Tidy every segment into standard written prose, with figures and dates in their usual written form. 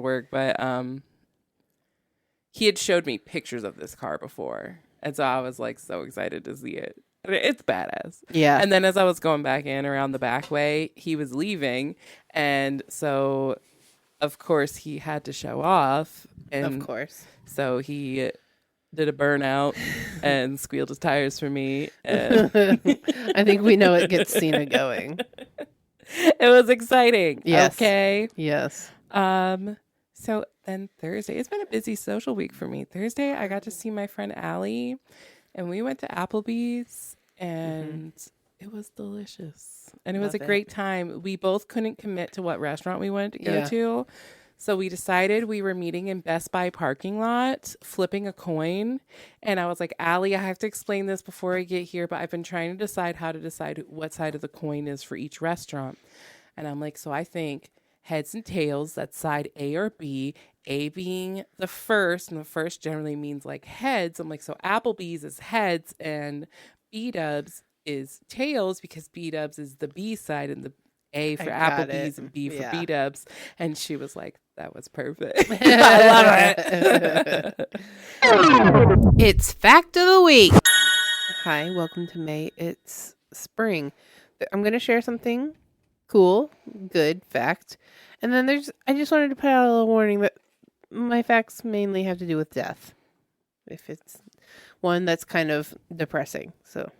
work, but he had showed me pictures of this car before, and so I was like so excited to see it. It's badass. Yeah. And then as I was going back in around the back way, he was leaving, and so of course he had to show off. And of course. so he did a burnout and squealed his tires for me. And I think we know it gets Cena going. It was exciting. Yes. Okay. Yes. So then Thursday, it's been a busy social week for me. Thursday, I got to see my friend Allie, and we went to Applebee's, and it was delicious. And it was a great time. We both couldn't commit to what restaurant we wanted to go to. So we decided we were meeting in Best Buy parking lot, flipping a coin. And I was like, Allie, I have to explain this before I get here, but I've been trying to decide how to decide what side of the coin is for each restaurant. And I'm like, so I think heads and tails, that's side A or B, A being the first, and the first generally means like heads. I'm like, so Applebee's is heads and B-dubs is tails, because B-dubs is the B side and the A for Applebee's and B for B-dubs. And she was like, that was perfect. I love it. It's Fact of the Week. Hi, welcome to May. It's spring. I'm going to share something cool, good fact. And then I just wanted to put out a little warning that my facts mainly have to do with death. If it's one that's kind of depressing. So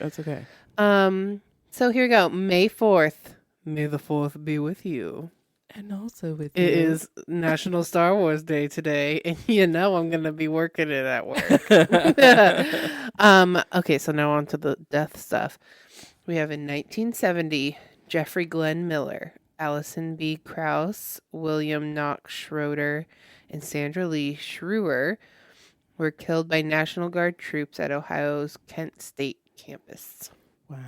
that's okay. So here we go. May 4th. May the 4th be with you. And also with you. It is National Star Wars Day today, and you know I'm going to be working it at work. Okay, so now on to the death stuff. We have in 1970, Jeffrey Glenn Miller, Allison B. Krauss, William Knox Schroeder, and Sandra Lee Schrewer were killed by National Guard troops at Ohio's Kent State campus. Wow.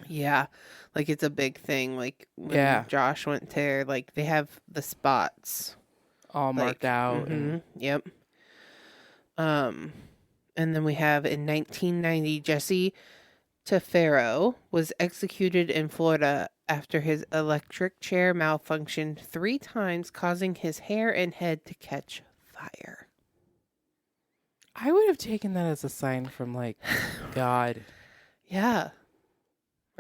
Yeah, like it's a big thing. Like when Josh went there, like they have the spots all marked out. Yep. And then we have in 1990, Jesse Tefero was executed in Florida after his electric chair malfunctioned 3 times, causing his hair and head to catch fire. I would have taken that as a sign from like God. Yeah.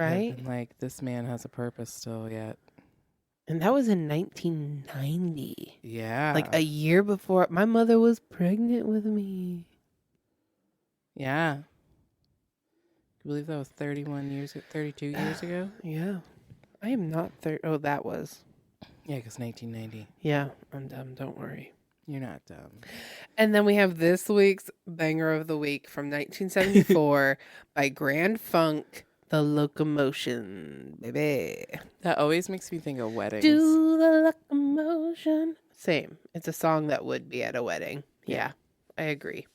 Right? And like, this man has a purpose still yet. And that was in 1990. Yeah. Like a year before my mother was pregnant with me. Yeah. I believe that was 32 years ago. Yeah. I am not Oh, that was. Yeah, because 1990. Yeah, I'm dumb. Don't worry. You're not dumb. And then we have this week's banger of the week from 1974 by Grand Funk, The Locomotion, baby. That always makes me think of weddings. Do the locomotion. Same. It's a song that would be at a wedding. Yeah, I agree.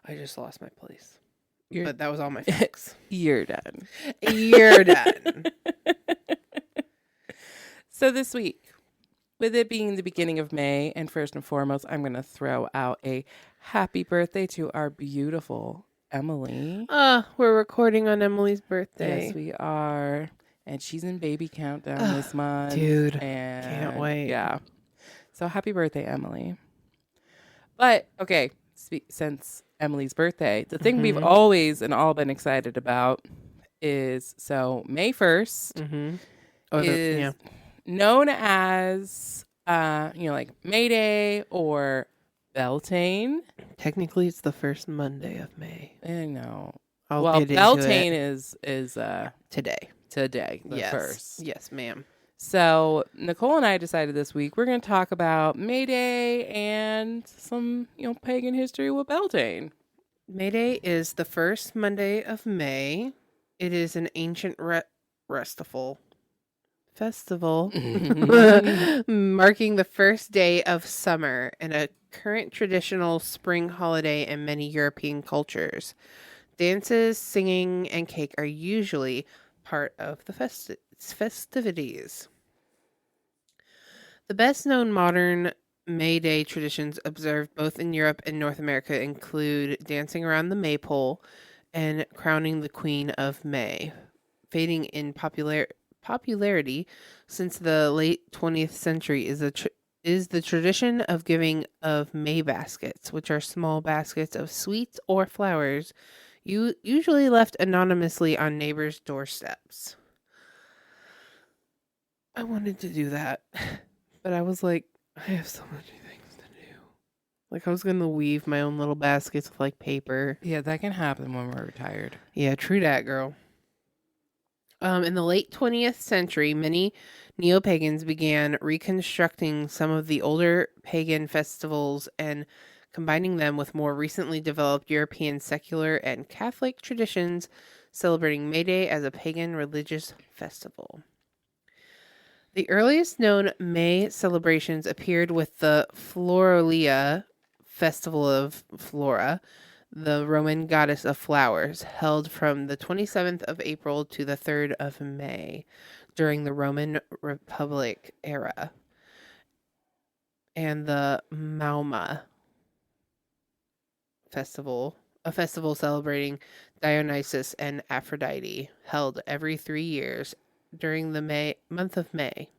I just lost my place. But that was all my facts. You're done. You're done. So this week, with it being the beginning of May, and first and foremost, I'm going to throw out a happy birthday to our beautiful Emily. We're recording on Emily's birthday. Yes, we are. And she's in baby countdown this month. Dude, and can't wait. Yeah. So happy birthday, Emily. But, okay, since Emily's birthday, the thing we've always and all been excited about is, so May 1st is known as, like May Day or Beltane. Technically, it's the first Monday of May. I know. Well, Beltane is today. Today, the first. Yes, ma'am. So Nicole and I decided this week we're going to talk about May Day and some, pagan history with Beltane. May Day is the first Monday of May. It is an ancient festival marking the first day of summer and a current traditional spring holiday in many European cultures. Dances, singing, and cake are usually part of the festivities. The best-known modern May Day traditions observed both in Europe and North America include dancing around the maypole and crowning the Queen of May, fading in popularity popularity since the late 20th century is the tradition of giving of May baskets, which are small baskets of sweets or flowers, usually left anonymously on neighbors' doorsteps. I wanted to do that, but I was like, I have so many things to do. Like, I was going to weave my own little baskets with, like, paper. Yeah, that can happen when we're retired. Yeah, true that, girl. In the late 20th century, many neo-pagans began reconstructing some of the older pagan festivals and combining them with more recently developed European secular and Catholic traditions, celebrating May Day as a pagan religious festival. The earliest known May celebrations appeared with the Floralia Festival of Flora, the Roman goddess of flowers, held from the 27th of April to the 3rd of May during the Roman Republic era, and the Mauma Festival, a festival celebrating Dionysus and Aphrodite, held every 3 years during the month of May.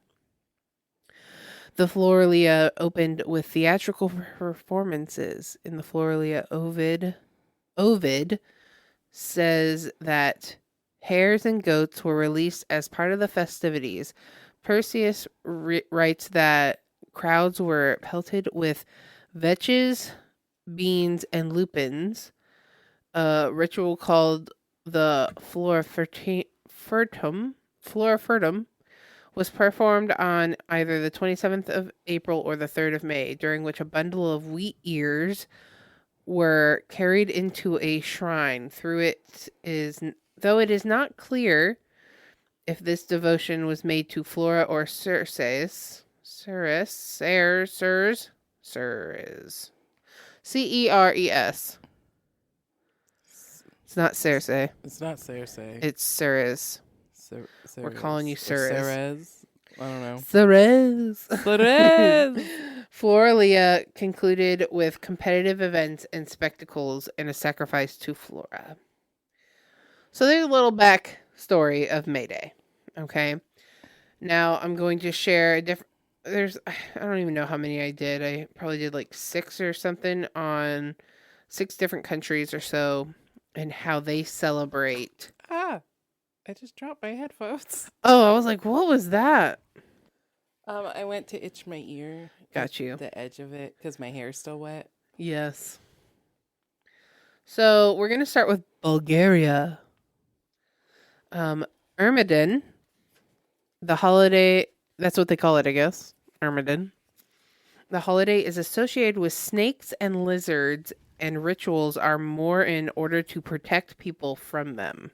The Floralia opened with theatrical performances. In the Floralia, Ovid says that hares and goats were released as part of the festivities. Perseus writes that crowds were pelted with vetches, beans, and lupins. A ritual called the Florifertum was performed on either the 27th of April or the 3rd of May, during which a bundle of wheat ears were carried into a shrine. Though it is not clear if this devotion was made to Flora or Ceres. Ceres. Ceres. It's not Circe. It's not Circe. It's Ceres. We're calling you Ceres. Ceres. I don't know. Ceres. Ceres. Floralia concluded with competitive events and spectacles and a sacrifice to Flora. So there's a little back story of May Day. Okay. Now I'm going to share a different. I don't even know how many I did. I probably did like 6 or something on 6 different countries or so and how they celebrate. I just dropped my headphones. Oh, I was like, what was that? I went to itch my ear. Got you. The edge of it because my hair's still wet. Yes. So we're going to start with Bulgaria. Ermidon, the holiday, that's what they call it, I guess. Ermidon. The holiday is associated with snakes and lizards, and rituals are more in order to protect people from them.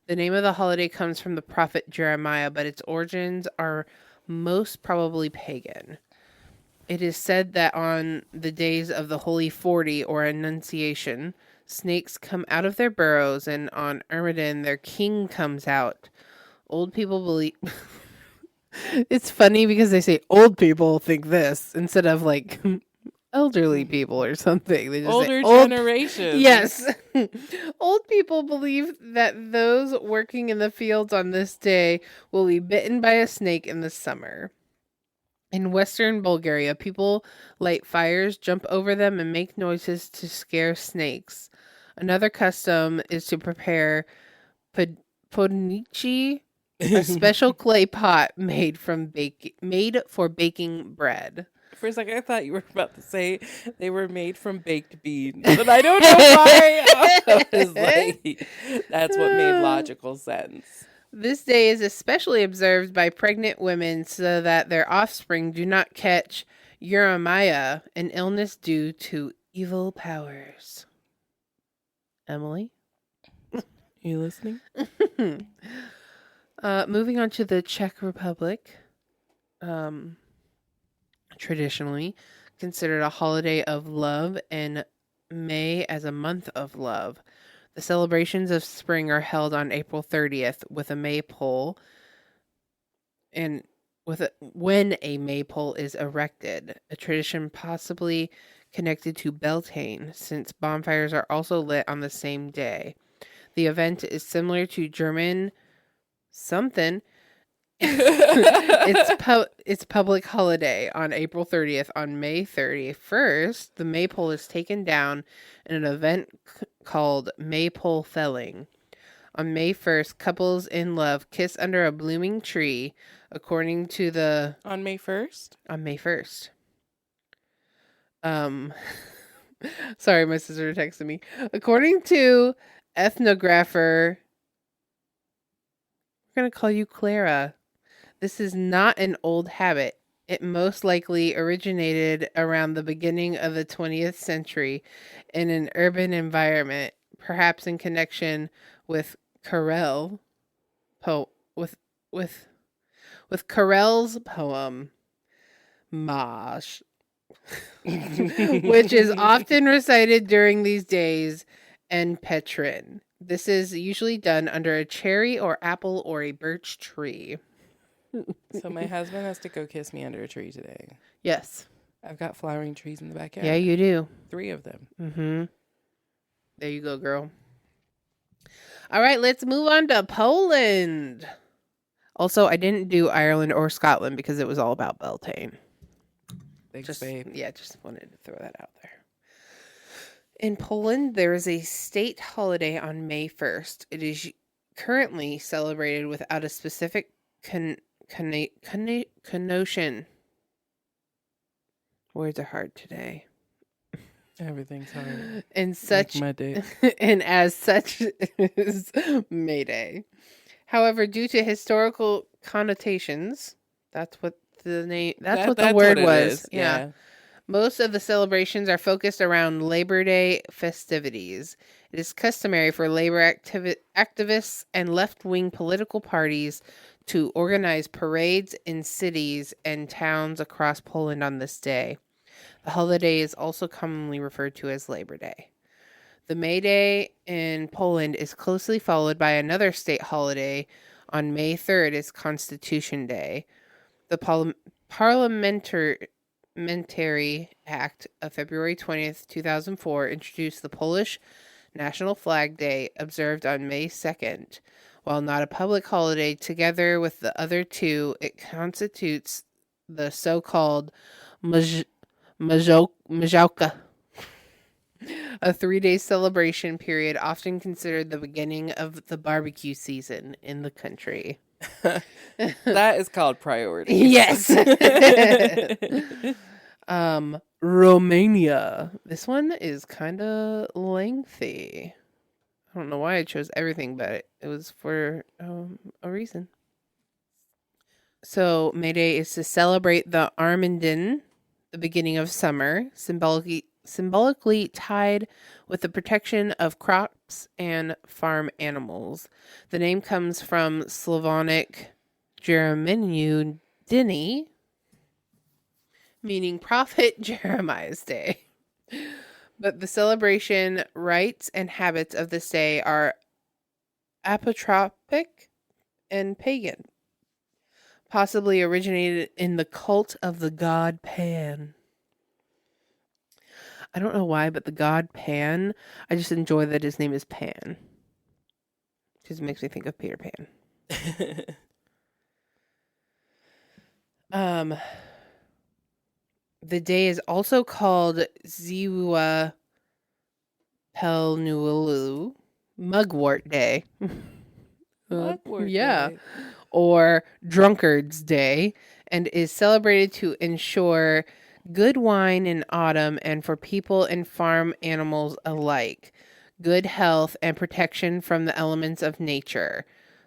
The name of the holiday comes from the prophet Jeremiah, but its origins are most probably pagan. It is said that on the days of the Holy 40 or Annunciation, snakes come out of their burrows, and on Ermidon, their king comes out. Old people believe... It's funny because they say old people think this instead of like elderly people or something. They just older say, generations. Yes. Old people believe that those working in the fields on this day will be bitten by a snake in the summer. In Western Bulgaria, people light fires, jump over them, and make noises to scare snakes. Another custom is to prepare podnichi, a special clay pot made for baking bread. For a second, I thought you were about to say they were made from baked beans, but I don't know why. I was like, that's what made logical sense. This day is especially observed by pregnant women so that their offspring do not catch Uremia, an illness due to evil powers. Emily? You listening? Moving on to the Czech Republic. Traditionally considered a holiday of love, and May as a month of love. The celebrations of spring are held on April 30th with a maypole, and when a maypole is erected, a tradition possibly connected to Beltane, since bonfires are also lit on the same day. The event is similar to German something It's public holiday on April 30th. On May 31st, the maypole is taken down in an event called maypole felling. On May 1st, couples in love kiss under a blooming tree, according to the... On May 1st? On May 1st. Sorry, my sister texted me. According to ethnographer... We're going to call you Clara. This is not an old habit. It most likely originated around the beginning of the 20th century in an urban environment, perhaps in connection with Carrel's poem Maj, which is often recited during these days, and Petrin. This is usually done under a cherry or apple or a birch tree. So my husband has to go kiss me under a tree today. Yes. I've got flowering trees in the backyard. Yeah, you do. 3 of them. Mm-hmm. There you go, girl. All right, let's move on to Poland. Also, I didn't do Ireland or Scotland because it was all about Beltane. Thanks, babe. Yeah, just wanted to throw that out there. In Poland, there is a state holiday on May 1st. It is currently celebrated without a specific connotation. Words are hard today. Everything's hard. And such, like my day. and as such is May Day. However, due to historical connotations, that's what the name. That's what the word was. Yeah. Most of the celebrations are focused around Labor Day festivities. It is customary for labor activists and left-wing political parties to organize parades in cities and towns across Poland on this day. The holiday is also commonly referred to as Labor Day. The May Day in Poland is closely followed by another state holiday. On May 3rd is Constitution Day. The Parliamentary Act of February 20th, 2004 introduced the Polish National Flag Day, observed on May 2nd. While not a public holiday, together with the other two, it constitutes the so-called Maziołka, a 3-day celebration period often considered the beginning of the barbecue season in the country. That is called priority. Yes. Romania. This one is kind of lengthy. I don't know why I chose everything, but it was for a reason. So May Day is to celebrate the Armandin, the beginning of summer, symbolically tied with the protection of crops and farm animals. The name comes from Slavonic Jeremiah Dini, meaning Prophet Jeremiah's Day. But the celebration, rites, and habits of this day are apotropic and pagan, possibly originated in the cult of the god Pan. I don't know why, but the god Pan, I just enjoy that his name is Pan. Because it makes me think of Peter Pan. The day is also called Ziwa Pelnuelu, Mugwort Day. Mugwort yeah. Day. Or Drunkard's Day, and is celebrated to ensure good wine in autumn and for people and farm animals alike, good health and protection from the elements of nature,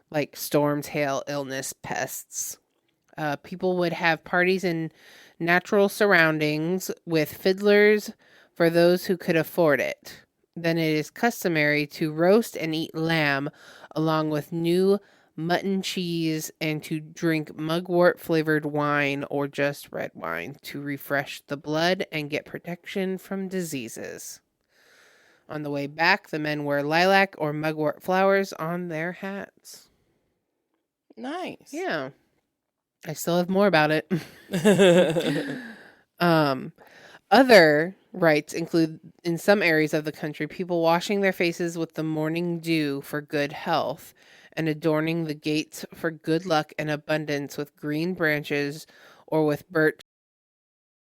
like storms, hail, illness, pests. People would have parties in natural surroundings with fiddlers for those who could afford it. Then it is customary to roast and eat lamb along with new mutton cheese and to drink mugwort flavored wine or just red wine to refresh the blood and get protection from diseases. On the way back, the men wear lilac or mugwort flowers on their hats. Nice. Yeah. I still have more about it. Other rites include, in some areas of the country, people washing their faces with the morning dew for good health, and adorning the gates for good luck and abundance with green branches or with birch